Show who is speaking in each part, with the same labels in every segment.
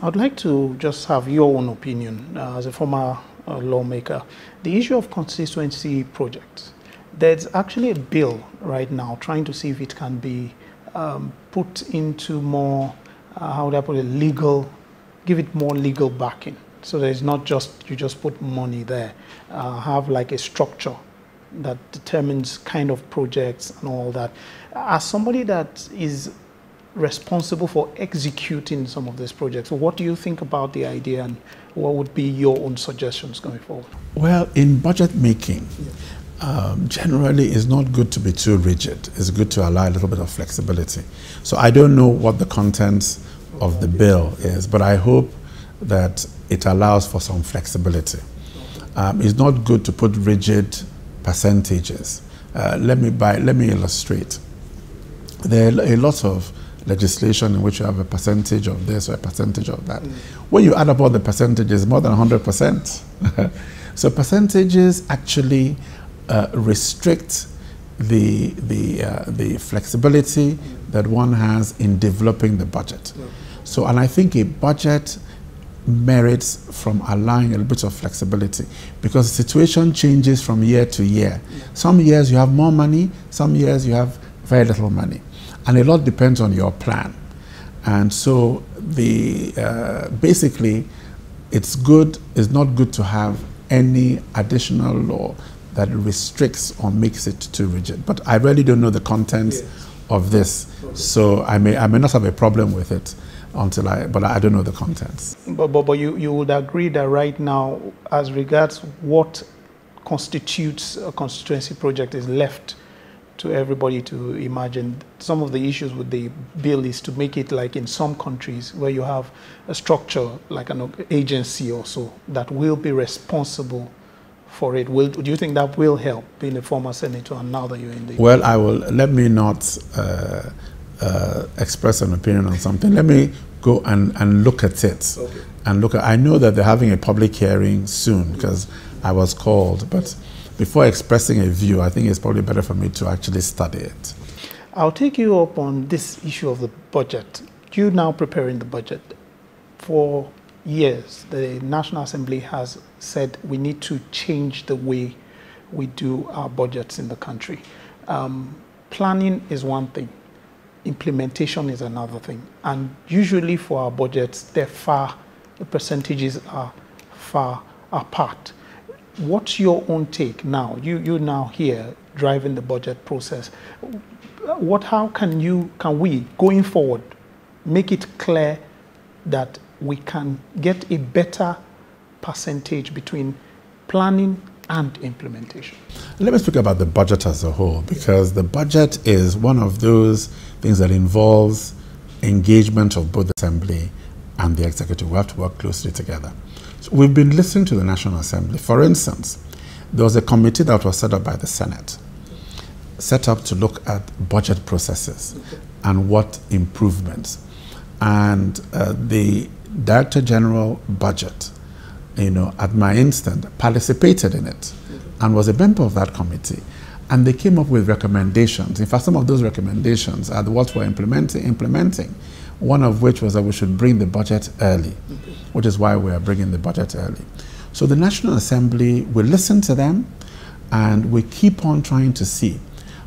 Speaker 1: I'd like to just have your own opinion as a former lawmaker. The issue of constituency projects. There's actually a bill right now trying to see if it can be put into more, how would I put it, legal, give it more legal backing. So there's not just, you just put money there, have like a structure that determines kind of projects and all that. As somebody that is responsible for executing some of these projects, what do you think about the idea, and what would be your own suggestions going forward?
Speaker 2: Well, in budget making, generally it's not good to be too rigid. It's good to allow a little bit of flexibility. So I don't know what the contents of the bill is, but I hope that it allows for some flexibility. It's not good to put rigid percentages. Let me illustrate. There are a lot of legislation in which you have a percentage of this or a percentage of that. When you add up all the percentages, more than 100%. So percentages actually restrict the flexibility that one has in developing the budget. So, and I think a budget merits from allowing a little bit of flexibility, because the situation changes from year to year. Some years you have more money, some years you have very little money. And a lot depends on your plan. And so basically it's not good to have any additional law that restricts or makes it too rigid. But I really don't know the contents of this. So I may not have a problem with it but I don't know the contents.
Speaker 1: But you would agree that right now, as regards what constitutes a constituency project, is left to everybody to imagine. Some of the issues with the bill is to make it like in some countries where you have a structure like an agency or so that will be responsible for it. Do you think that will help, being a former senator and now that you're in the...
Speaker 2: Well, let me not express an opinion on something. Let me go and look at it. Okay. And I know that they're having a public hearing soon because I was called, but before expressing a view, I think it's probably better for me to actually study it.
Speaker 1: I'll take you up on this issue of the budget. You're now preparing the budget. For years, the National Assembly has said we need to change the way we do our budgets in the country. Planning is one thing. Implementation is another thing. And usually for our budgets, the percentages are far apart. What's your own take now? You're now here driving the budget process. How can we, going forward, make it clear that we can get a better percentage between planning and implementation?
Speaker 2: Let me speak about the budget as a whole, because the budget is one of those things that involves engagement of both the Assembly and the Executive. We have to work closely together. So we've been listening to the National Assembly. For instance, there was a committee that was set up by the Senate, set up to look at budget processes and what improvements. And the Director General Budget, at my instant, participated in it and was a member of that committee. And they came up with recommendations. In fact, some of those recommendations are what we're implementing. One of which was that we should bring the budget early, which is why we are bringing the budget early. So the National Assembly, we listen to them, and we keep on trying to see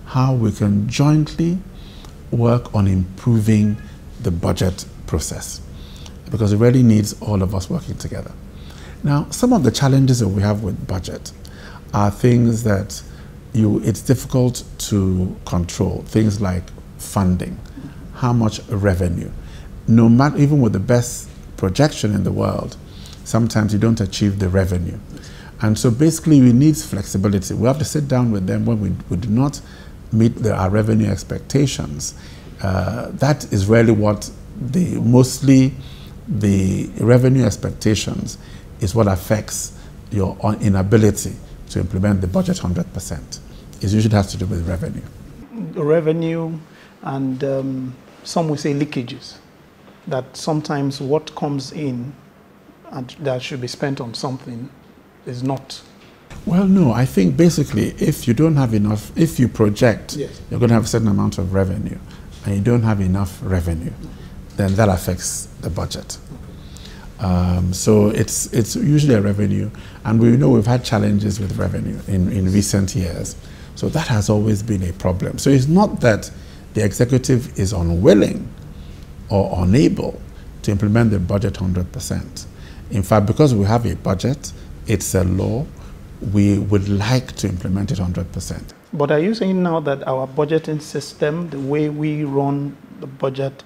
Speaker 2: how we can jointly work on improving the budget process, because it really needs all of us working together. Now, some of the challenges that we have with budget are things that it's difficult to control. Things like funding, how much revenue. No matter, even with the best projection in the world, sometimes you don't achieve the revenue. And so basically we need flexibility. We have to sit down with them when we do not meet our revenue expectations. That is really what mostly the revenue expectations is what affects your inability to implement the budget 100%. It usually has to do with revenue.
Speaker 1: Revenue and some will say leakages. That sometimes what comes in and that should be spent on something is not.
Speaker 2: Well, no, I think basically if you don't have enough, if you project you're going to have a certain amount of revenue and you don't have enough revenue, then that affects the budget. So it's usually a revenue, and we know we've had challenges with revenue in recent years. So that has always been a problem. So it's not that the executive is unwilling or unable to implement the budget 100%. In fact, because we have a budget, it's a law, we would like to implement it 100%.
Speaker 1: But are you saying now that our budgeting system, the way we run the budget,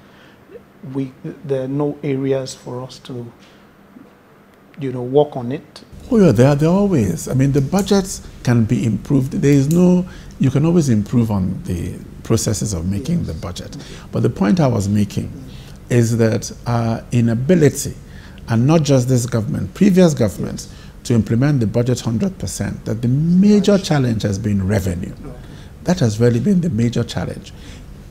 Speaker 1: there are no areas for us to, work on it?
Speaker 2: Oh yeah, there are always. I mean, the budgets can be improved. You can always improve on the processes of making the budget. But the point I was making is that our inability, and not just this government, previous governments, to implement the budget 100%, that the major challenge has been revenue. That has really been the major challenge.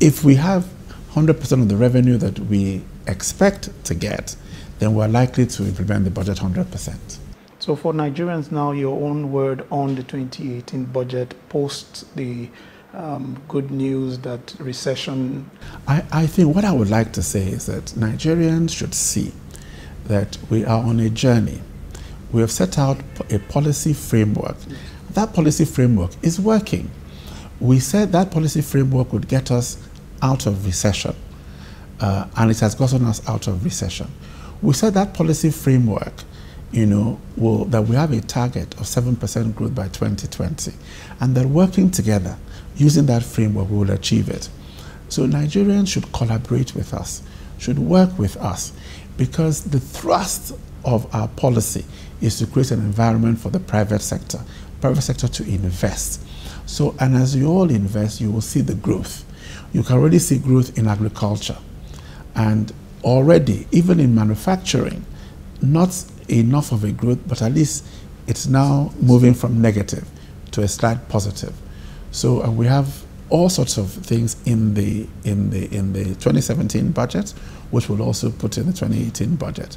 Speaker 2: If we have 100% of the revenue that we expect to get, then we're likely to implement the budget 100%.
Speaker 1: So for Nigerians now, your own word on the 2018 budget post the good news that recession...
Speaker 2: I think what I would like to say is that Nigerians should see that we are on a journey. We have set out a policy framework. That policy framework is working. We said that policy framework would get us out of recession, and it has gotten us out of recession. We said that policy framework, that we have a target of 7% growth by 2020, and that working together, using that framework, we will achieve it. So Nigerians should collaborate with us, should work with us, because the thrust of our policy is to create an environment for the private sector to invest. So, and as you all invest, you will see the growth. You can already see growth in agriculture. And already, even in manufacturing, not enough of a growth, but at least it's now moving from negative to a slight positive. So we have all sorts of things in the 2017 budget, which we'll also put in the 2018 budget,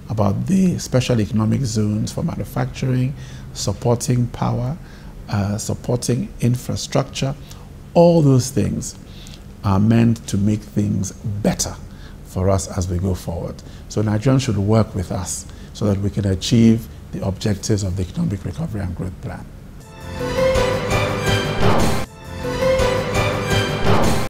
Speaker 2: about the special economic zones for manufacturing, supporting power, supporting infrastructure. All those things are meant to make things better for us as we go forward. So Nigerians should work with us so that we can achieve the objectives of the Economic Recovery and Growth Plan.